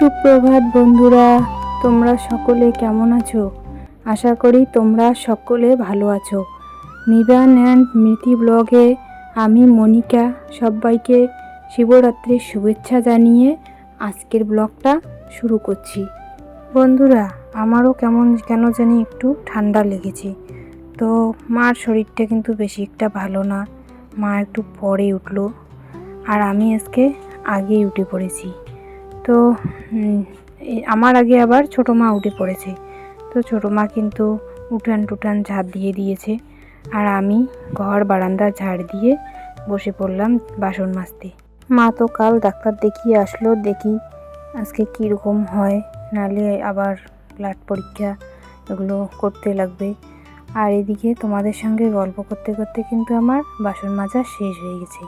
সুপ্রভাত বন্ধুরা, তোমরা সকলে কেমন আছো? আশা করি তোমরা সকলে ভালো আছো। নিবান অ্যান্ড মিতি ব্লগে আমি মনিকা সবাইকে শিবরাত্রির শুভেচ্ছা জানিয়ে আজকের ব্লগটা শুরু করছি। বন্ধুরা, আমারও কেন জানি একটু ঠান্ডা লেগেছে। তো মার শরীরটা কিন্তু বেশি একটা ভালো না, মা একটু পরে উঠলো আর আমি আজকে আগেই উঠে পড়েছি। তো আমার আগে আবার ছোটো মা উঠে পড়েছে। তো ছোটো মা কিন্তু উঠান ঝাড় দিয়ে দিয়েছে আর আমি ঘর বারান্দা ঝাড় দিয়ে বসে পড়লাম বাসন মাজতে। মা তো কাল ডাক্তার দেখিয়ে আসলো, দেখি আজকে কীরকম হয়, নাহলে আবার ব্লাড পরীক্ষা এগুলো করতে লাগবে। আর এদিকে তোমাদের সঙ্গে গল্প করতে করতে কিন্তু আমার বাসন মাজা শেষ হয়ে গেছে।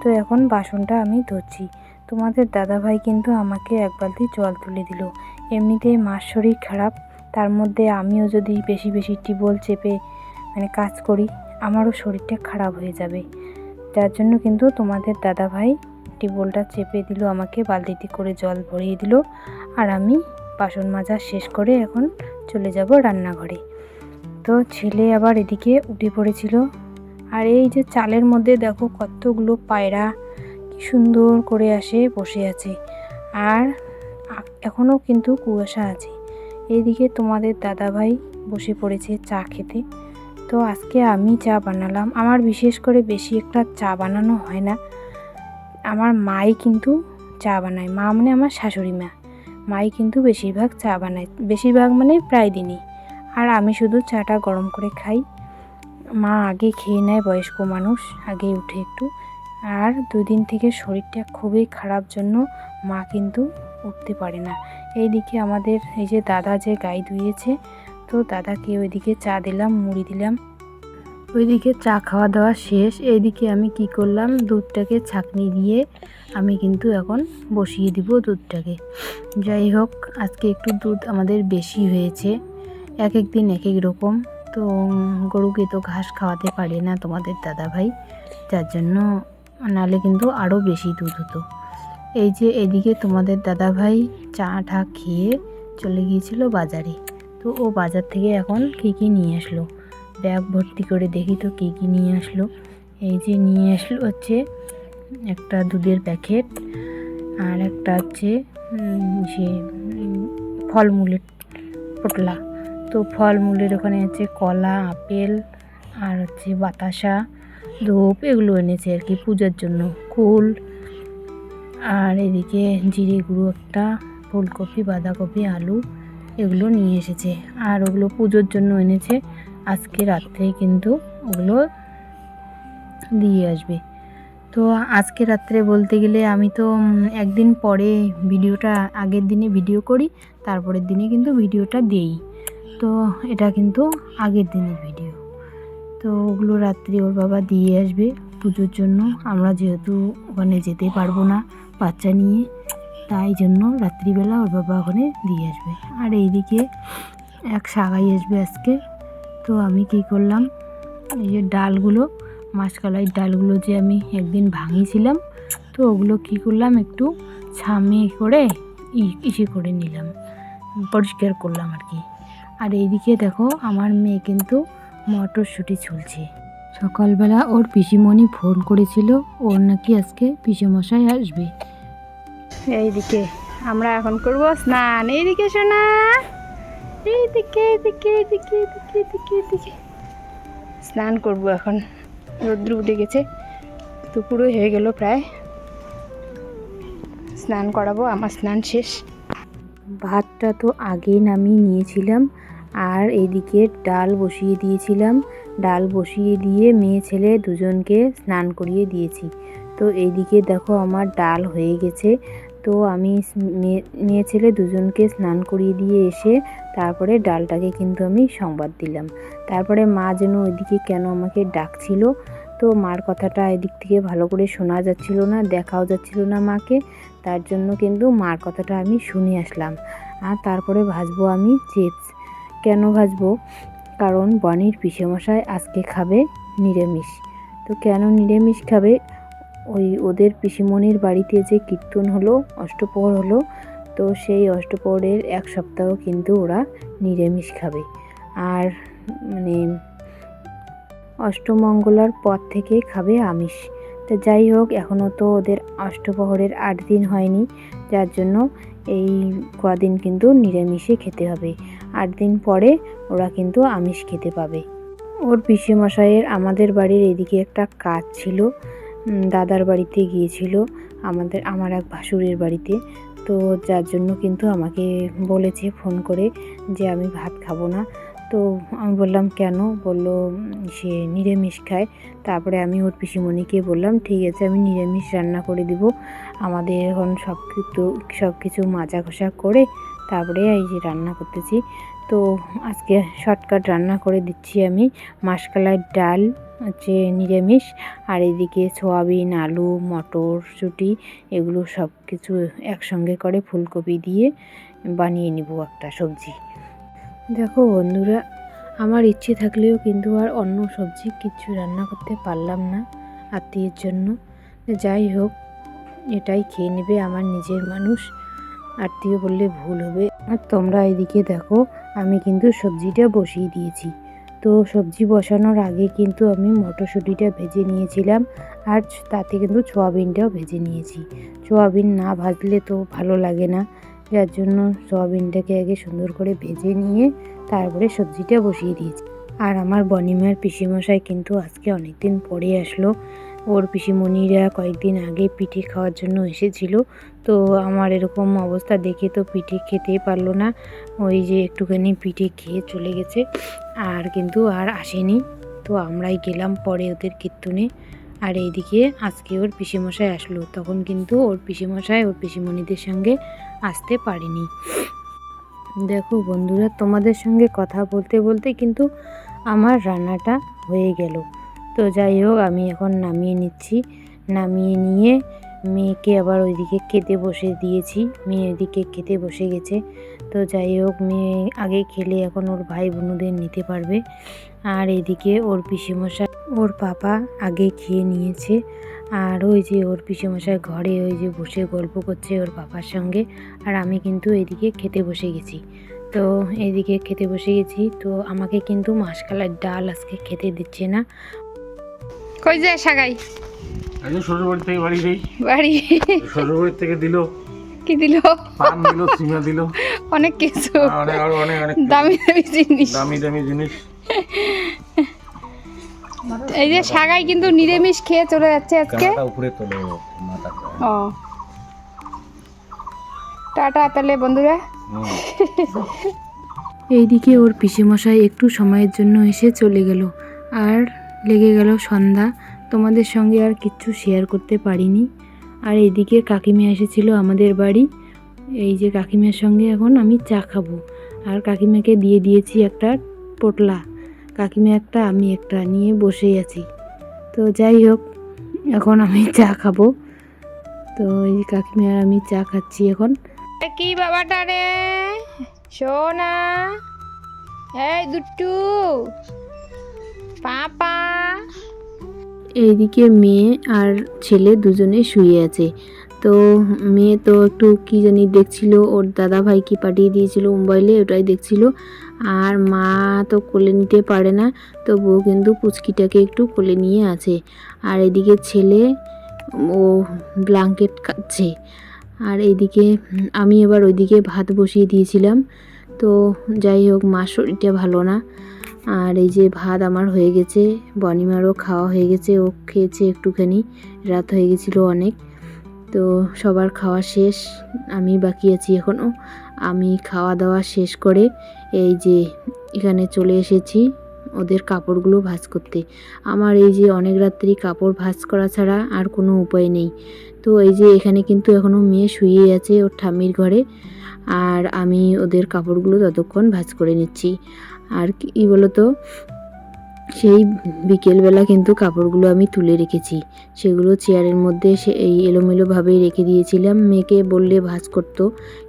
তো এখন বাসনটা আমি ধুচ্ছি। তোমাদের দাদাভাই কিন্তু আমাকে এক বালতি জল তুলে দিল। এমনিতেই মার শরীর খারাপ, তার মধ্যে আমিও যদি বেশি টিউবওয়েল চেপে কাজ করি, আমারও শরীরটা খারাপ হয়ে যাবে। যার জন্য কিন্তু তোমাদের দাদাভাই টিউবওয়েলটা চেপে দিল, আমাকে বালতিতে করে জল ভরিয়ে দিল। আর আমি বাসন মাজা শেষ করে এখন চলে যাব রান্নাঘরে। তো ছেলে আবার এদিকে উঠে পড়েছিল। আর এই যে চালের মধ্যে দেখো কতগুলো পায়রা কি সুন্দর করে আসে বসে আছে, আর এখনও কিন্তু কুয়াশা আছে। এইদিকে তোমাদের দাদাভাই বসে পড়েছে চা খেতে। তো আজকে আমি চা বানালাম। আমার বিশেষ করে বেশি একটা চা বানানো হয় না, আমার মাই কিন্তু চা বানায়। মা মানে আমার শাশুড়ি মা, মাই কিন্তু বেশিরভাগ চা বানায়, বেশিরভাগ মানে প্রায় দিনই। আর আমি শুধু চাটা গরম করে খাই। মা আগে খেয়ে নেয়, বয়স্ক মানুষ, আগে উঠে একটু। আর দুদিন থেকে শরীরটা খুবই খারাপ জন্য মা কিন্তু উঠতে পারে না। এইদিকে আমাদের এই যে দাদা যে গাই ধুয়েছে, তো দাদাকে ওইদিকে চা দিলাম, মুড়ি দিলাম। ওইদিকে চা খাওয়া দাওয়া শেষ। এইদিকে আমি কি করলাম, দুধটাকে ছাঁকনি দিয়ে আমি কিন্তু এখন বসিয়ে দিব দুধটাকে। যাই হোক, আজকে একটু দুধ আমাদের বেশি হয়েছে, এক এক দিন এক এক রকম। তো গরুকে তো ঘাস খাওয়াতে পারে না তোমাদের দাদাভাই, যার জন্য নালে কিন্তু আরও বেশি দুধ হতো। এই যে এদিকে তোমাদের দাদাভাই চা ঠা খেয়ে চলে গিয়েছিল বাজারে। তো ও বাজার থেকে এখন কী নিয়ে আসলো, ব্যাগ ভর্তি করে দেখি তো কী নিয়ে আসলো। এই যে নিয়ে আসলো হচ্ছে একটা দুধের প্যাকেট, আর একটা হচ্ছে সে ফলমূলের পোটলা। তো ফলমূলের ওখানে আছে কলা, আপেল, আর হচ্ছে বাতাসা, ধূপ, এগুলো এনেছে আর কি পূজার জন্য, কুল। আর এদিকে জিরে গুঁড়ো একটা, ফুলকপি, বাঁধাকপি, আলু, এগুলো নিয়ে এসেছে। আর ওগুলো পুজোর জন্য এনেছে, আজকে রাত্রেই কিন্তু ওগুলো দিয়ে আসবে। তো আজকে রাত্রে বলতে গেলে আমি তো একদিন পরে ভিডিওটা, আগের দিনে ভিডিও করি, তারপরের দিনে কিন্তু ভিডিওটা দেই। তো এটা কিন্তু আগের দিনের ভিডিও। তো ওগুলো রাত্রি ওর বাবা দিয়ে আসবে পুজোর জন্য। আমরা যেহেতু ওখানে যেতে পারবো না বাচ্চা নিয়ে, তাই জন্য রাত্রিবেলা ওর বাবা ওখানে দিয়ে আসবে। আর এইদিকে এক সাগাই আসবে আজকে। তো আমি কি করলাম, এই যে ডালগুলো, মাসকলাইয়ের ডালগুলো যে আমি একদিন ভাঙিয়েছিলাম, তো ওগুলো কি করলাম, একটু ছামে করে ইসে করে নিলাম, পরিষ্কার করলাম আর কি। আর এইদিকে দেখো আমার মেয়ে কিন্তু মটরশুঁটি ছুলছে। সকালবেলা ওর পিসিমণি ফোন করেছিল, ওর নাকি আজকে পিসেমশাই আসবে। এইদিকে আমরা এখন করব স্নান। এইদিকে শোনা, এইদিকে এদিকে এদিকে এদিকে এদিকে এদিকে স্নান করব এখন। রৌদ্র উঠে গেছে, দুপুরও হয়ে গেল প্রায়। স্নান করাবো, আমার স্নান শেষ। ভাতটা তো আগেই নামিয়ে নিয়েছিলাম, আর এদিকে ডাল বসিয়ে দিয়েছিলাম। ডাল বসিয়ে দিয়ে মেয়ে ছেলে দুজনকে স্নান করিয়ে দিয়েছি। তো এইদিকে দেখো আমার ডাল হয়ে গেছে। তো আমি মেয়ে ছেলে দুজনকে স্নান করিয়ে দিয়ে এসে তারপরে ডালটাকে কিন্তু আমি সংবাদ দিলাম। তারপরে মা যেন ওইদিকে কেন আমাকে ডাকছিল, তো মার কথাটা এদিক থেকে ভালো করে শোনা যাচ্ছিল না, দেখাও যাচ্ছিল না মাকে, তার জন্য কিন্তু মার কথাটা আমি শুনে আসলাম। আর তারপরে ভাজবো আমি চিপস। কেন ভাজবো, কারণ বনির পিসেমশাই আজকে খাবে নিরামিষ। তো কেন নিরামিষ খাবে, ওই ওদের পিসিমণির বাড়িতে যে কীর্তন হলো, অষ্টপ্রহর হলো, তো সেই অষ্টপ্রহরের এক সপ্তাহ কিন্তু ওরা নিরামিষ খাবে। আর মানে অষ্টমঙ্গলার পর থেকে খাবে আমিষ। তো যাই হোক, এখনও তো ওদের অষ্টপ্রহরের 8 দিন হয়নি, যার জন্য এই কদিন কিন্তু নিরামিষে খেতে হবে। 8 দিন পরে ওরা কিন্তু আমিষ খেতে পাবে। ওর পিসেমশাইয়ের আমাদের বাড়ির এদিকে একটা কাজ ছিল, দাদার বাড়িতে গিয়েছিল, আমার এক ভাসুরের বাড়িতে। তো যার জন্য কিন্তু আমাকে বলেছে ফোন করে যে আমি ভাত খাবো না। তো আমি বললাম কেন? বলল সে নিরামিষ খায়। তারপরে আমি ওর পিসিমণিকে বললাম ঠিক আছে, আমি নিরামিষ রান্না করে দিব। আমাদের এখন সব কিছু মাজা ঘষা করে তারপরে এই যে রান্না করতেছি। তো আজকে শর্টকাট রান্না করে দিচ্ছি আমি। মাসকলাই ডাল হচ্ছে নিরামিষ, আর এদিকে সোয়াবিন, আলু, মটরশুঁটি এগুলো সব কিছু একসঙ্গে করে ফুলকপি দিয়ে বানিয়ে নিব একটা সবজি। দেখো বন্ধুরা, আমার ইচ্ছে থাকলেও কিন্তু আর অন্য সবজি কিছু রান্না করতে পারলাম না আত্মীয়ের জন্য। যাই হোক, এটাই খেয়ে নেবে আমার নিজের মানুষ, আত্মীয় বললে ভুল হবে। আর তোমরা এদিকে দেখো, আমি কিন্তু সবজিটা বসিয়ে দিয়েছি। তো সবজি বসানোর আগে কিন্তু আমি মটরশুঁটিটা ভেজে নিয়েছিলাম, আর তাতে কিন্তু সোয়াবিনটাও ভেজে নিয়েছি। সোয়াবিন না ভাজলে তো ভালো লাগে না, যার জন্য সোয়াবিনটাকে আগে সুন্দর করে ভেজে নিয়ে তারপরে সবজিটা বসিয়ে দিয়েছি। আর আমার বনিমার পিসিমশাই কিন্তু আজকে অনেক দিন পরে আসলো। ওর পিসিমণিরা কয়েকদিন আগে পিঠে খাওয়ার জন্য এসেছিল। তো আমার এরকম অবস্থা দেখে তো পিঠে খেতেই পারলো না, ওই যে একটুখানি পিঠে খেয়ে চলে গেছে, আর কিন্তু আর আসেনি। তো আমরাই গেলাম পরে ওদের কীর্তনে। আর এইদিকে আজকে ওর পিসিমশাই আসলো, তখন কিন্তু ওর পিসিমশাই ওর পিসিমণিদের সঙ্গে আসতে পারেনি। দেখো বন্ধুরা, তোমাদের সঙ্গে কথা বলতে বলতে কিন্তু আমার রান্নাটা হয়ে গেল। তো যাই হোক, আমি এখন নামিয়ে নিচ্ছি। নামিয়ে নিয়ে মেয়েকে আবার ওইদিকে খেতে বসে দিয়েছি। মেয়ে ওইদিকে খেতে বসে গেছে। তো যাই হোক, মেয়ে আগে খেলে এখন ওর ভাই বোনদের নিতে পারবে। আর এদিকে ওর পিসেমশাই ওর পাপা আগে খেয়ে নিয়েছে। আর ওই যে ওর পিসেমশাই ঘরে ওই যে বসে গল্প করছে ওর পাপার সঙ্গে। আর আমি কিন্তু এদিকে খেতে বসে গেছি। তো এদিকে খেতে বসে গেছি, তো আমাকে কিন্তু মাসকলাই ডাল আজকে খেতে দিচ্ছে না। কই যায় সাগাই? আজকে শ্বশুর বাড়ি থেকে বাড়ি শ্বশুর বাড়ি থেকে দিল, কি দিল? পান দিল, সিমা দিল, অনেক কিছু, অনেক আরো অনেক অনেক দামি দামি জিনিস। দামি দামি জিনিস। এই যে সাগাই কিন্তু নিরামিষ খেয়ে চলে যাচ্ছে আজকে। উপরে তোলো মাথাটা। ও টাটা তাহলে বন্ধুরা। এইদিকে ওর পিসেমশাই একটু সময়ের জন্য এসে চলে গেল, আর লেগে গেল সন্ধ্যা। তোমাদের সঙ্গে আর কিচ্ছু শেয়ার করতে পারিনি। আর এইদিকে কাকিমা এসেছিল আমাদের বাড়ি। এই যে কাকিমার সঙ্গে এখন আমি চা খাবো, আর কাকিমাকে দিয়ে দিয়েছি একটা পোটলা। কাকিমা একটা, আমি একটা নিয়ে বসেই আছি। তো যাই হোক, এখন আমি চা খাবো। তো এই কাকিমা আর আমি চা খাচ্ছি এখন। কি বাবাটা রে সোনা, এই দুট্টু পাপা। এইদিকে মেয়ে আর ছেলে দুজনে শুয়ে আছে। তো মেয়ে তো একটু কি জানি দেখছিল, ওর দাদা ভাই কি পাঠিয়ে দিয়েছিল মোবাইলে, ওটাই দেখছিল। আর মা তো কোলে নিতে পারে না, তো বউ কিন্তু পুচকিটাকে একটু কোলে নিয়ে আছে। আর এদিকে ছেলে ও ব্ল্যাঙ্কেট কাটছে। আর এইদিকে আমি এবার ওইদিকে ভাত বসিয়ে দিয়েছিলাম। তো যাই হোক, মার শরীরটা ভালো না। আর এই যে ভাত আমার হয়ে গেছে, বনিমারও খাওয়া হয়ে গেছে, ও খেয়েছে একটুখানি, রাত হয়ে গেছিলো অনেক। তো সবার খাওয়া শেষ, আমি বাকি আছি এখনও। আমি খাওয়া দাওয়া শেষ করে এই যে এখানে চলে এসেছি ওদের কাপড়গুলো ভাঁজ করতে। আমার এই যে অনেক রাত্রি কাপড় ভাঁজ করা ছাড়া আর কোনো উপায় নেই। তো এই যে এখানে কিন্তু এখনও মেয়ে শুয়ে আছে ওর ঠাম্মির ঘরে, আর আমি ওদের কাপড়গুলো ততক্ষণ ভাঁজ করে নিচ্ছি। আর কি বলতো, সেই বিকেলবেলা কিন্তু কাপড়গুলো আমি তুলে রেখেছি, সেগুলো চেয়ারের মধ্যে এই এলোমেলোভাবেই রেখে দিয়েছিলাম। মেয়েকে বললে ভাঁজ করতো,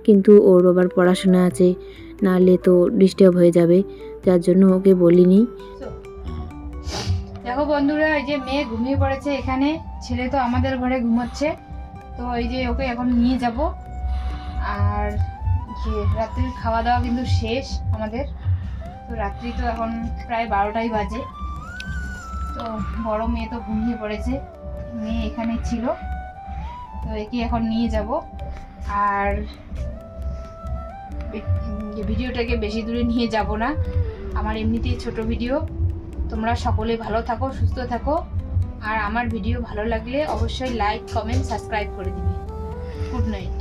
কিন্তু ওর আবার পড়াশোনা আছে, নাহলে তো ডিস্টার্ব হয়ে যাবে, যার জন্য ওকে বলিনি। দেখো বন্ধুরা, এই যে মেয়ে ঘুমিয়ে পড়েছে এখানে, ছেলে তো আমাদের ঘরে ঘুমাচ্ছে। তো এই যে ওকে এখন নিয়ে যাব। আর রাত্রির খাওয়া দাওয়া কিন্তু শেষ আমাদের। তো রাত্রি তো এখন প্রায় 12টাই বাজে। তো বড় মেয়ে তো ঘুমিয়ে পড়েছে, মেয়ে এখানে ছিল, তো একে এখন নিয়ে যাব। আর ভিডিওটাকে বেশি দূরে নিয়ে যাব না, আমার এমনিতেই ছোট ভিডিও। তোমরা সকলে ভালো থাকো, সুস্থ থাকো, আর আমার ভিডিও ভালো লাগলে অবশ্যই লাইক, কমেন্ট, সাবস্ক্রাইব করে দিবে। Good night.